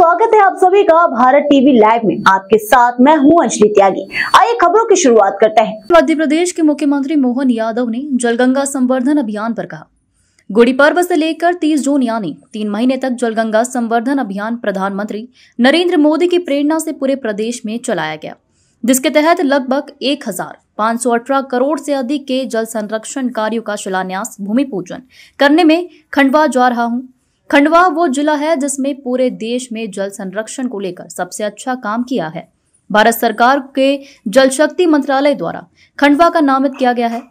स्वागत है आप सभी का भारत टीवी लाइव में। आपके साथ मैं हूं अंजलि त्यागी। आइए खबरों की शुरुआत करते हैं। मध्य प्रदेश के मुख्यमंत्री मोहन यादव ने जलगंगा संवर्धन अभियान पर कहा। गुड़ी पर्व से लेकर 30 जून यानी 3 महीने तक जलगंगा संवर्धन अभियान प्रधानमंत्री नरेंद्र मोदी की प्रेरणा से पूरे प्रदेश में चलाया गया, जिसके तहत लगभग 1518 करोड़ से अधिक के जल संरक्षण कार्यों का शिलान्यास भूमि पूजन करने में खंडवा जा रहा हूं। खंडवा वो जिला है जिसमें पूरे देश में जल संरक्षण को लेकर सबसे अच्छा काम किया है। भारत सरकार के जल शक्ति मंत्रालय द्वारा खंडवा का नामित किया गया है।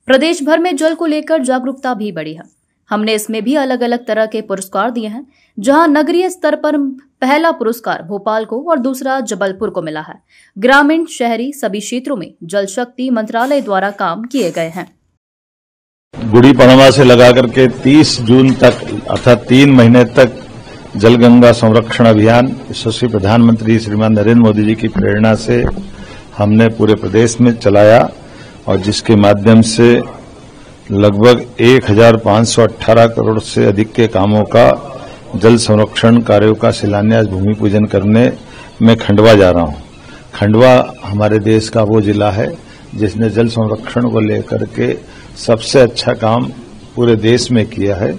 प्रदेश भर में जल को लेकर जागरूकता भी बढ़ी है। हमने इसमें भी अलग अलग तरह के पुरस्कार दिए हैं, जहां नगरीय स्तर पर पहला पुरस्कार भोपाल को और दूसरा जबलपुर को मिला है। ग्रामीण शहरी सभी क्षेत्रों में जल शक्ति मंत्रालय द्वारा काम किए गए हैं। गुड़ी पड़वा से लगा करके 30 जून तक अर्थात 3 महीने तक जलगंगा संरक्षण अभियान यशस्वी प्रधानमंत्री श्रीमान नरेंद्र मोदी जी की प्रेरणा से हमने पूरे प्रदेश में चलाया और जिसके माध्यम से लगभग 1518 करोड़ से अधिक के कामों का जल संरक्षण कार्यों का शिलान्यास भूमि पूजन करने में खंडवा जा रहा हूं। खंडवा हमारे देश का वो जिला है जिसने जल संरक्षण को लेकर के सबसे अच्छा काम पूरे देश में किया है।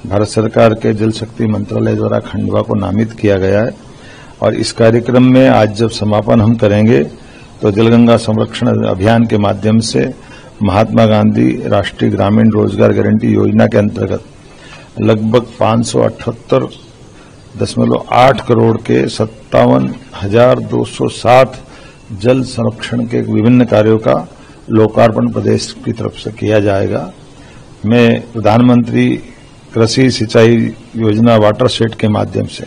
भारत सरकार के जल शक्ति मंत्रालय द्वारा खंडवा को नामित किया गया है और इस कार्यक्रम में आज जब समापन हम करेंगे तो जलगंगा संरक्षण अभियान के माध्यम से महात्मा गांधी राष्ट्रीय ग्रामीण रोजगार गारंटी योजना के अंतर्गत लगभग 578.8 करोड़ के 57,207 जल संरक्षण के विभिन्न कार्यों का लोकार्पण प्रदेश की तरफ से किया जाएगा। मैं प्रधानमंत्री कृषि सिंचाई योजना वाटरशेड के माध्यम से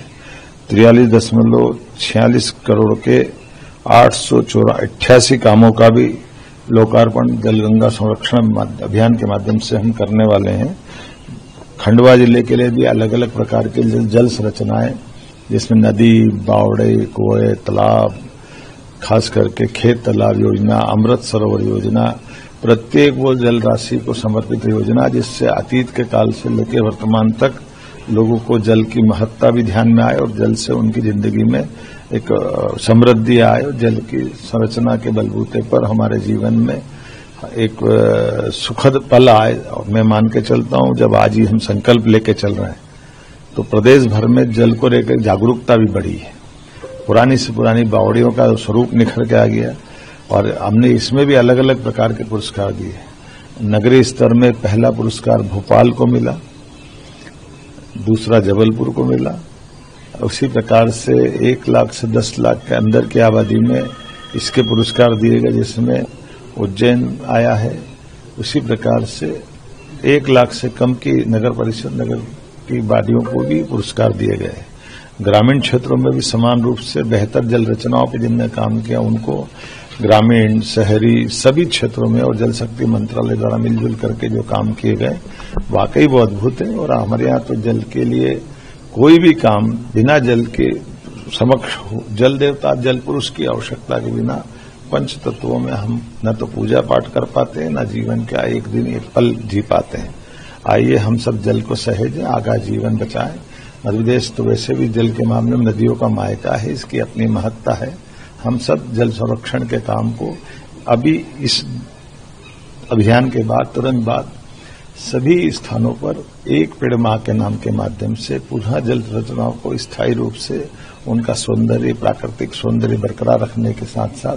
43.46 करोड़ के 888 कामों का भी लोकार्पण जलगंगा संरक्षण अभियान के माध्यम से हम करने वाले हैं। खंडवा जिले के लिए भी अलग अलग प्रकार के जल संरचनाएं जिसमें नदी, बावड़े, कुएं, तालाब, खास करके खेत तालाब योजना, अमृत सरोवर योजना, प्रत्येक वो जल राशि को समर्पित योजना जिससे अतीत के काल से लेकर वर्तमान तक लोगों को जल की महत्ता भी ध्यान में आए और जल से उनकी जिंदगी में एक समृद्धि आए और जल की संरचना के बलबूते पर हमारे जीवन में एक सुखद पल आए। और मैं मान के चलता हूं जब आज ही हम संकल्प लेके चल रहे हैं तो प्रदेश भर में जल को लेकर जागरूकता भी बढ़ी है। पुरानी से पुरानी बावड़ियों का स्वरूप निखर के आ गया और हमने इसमें भी अलग अलग प्रकार के पुरस्कार दिए। नगरीय स्तर में पहला पुरस्कार भोपाल को मिला, दूसरा जबलपुर को मिला। उसी प्रकार से 1 लाख से 10 लाख के अंदर की आबादी में इसके पुरस्कार दिए गए, जिसमें उज्जैन आया है। उसी प्रकार से 1 लाख से कम की नगर परिषद नगर की वादियों को भी पुरस्कार दिए गए। ग्रामीण क्षेत्रों में भी समान रूप से बेहतर जल रचनाओं पर जिनने काम किया उनको ग्रामीण शहरी सभी क्षेत्रों में और जल शक्ति मंत्रालय द्वारा मिलजुल करके जो काम किए गए वाकई वो अद्भुत है। और हमारे यहाँ तो जल के लिए कोई भी काम बिना जल के समक्ष हो, जल देवता जल पुरुष की आवश्यकता के बिना पंच तत्वों में हम न तो पूजा पाठ कर पाते हैं, न जीवन का एक दिन एक पल जी पाते हैं। आइए हम सब जल को सहेजें, आगा जीवन बचाएं। मध्य प्रदेश तो वैसे भी जल के मामले में नदियों का मायका है, इसकी अपनी महत्ता है। हम सब जल संरक्षण के काम को अभी इस अभियान के बाद तुरंत बाद सभी स्थानों पर एक पेड़ मां के नाम के माध्यम से पुनः जल संरचनाओं को स्थायी रूप से उनका सौंदर्य, प्राकृतिक सौंदर्य बरकरार रखने के साथ साथ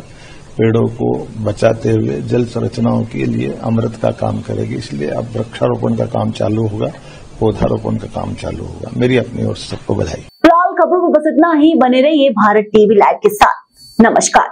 पेड़ों को बचाते हुए जल संरचनाओं के लिए अमृत का काम करेगी। इसलिए अब वृक्षारोपण का काम चालू होगा, पौधारोपण का काम चालू होगा। मेरी अपनी ओर से सबको बधाई। फिलहाल खबरों में बस इतना ही। बने रहिए भारत टीवी लाइव के साथ। नमस्कार।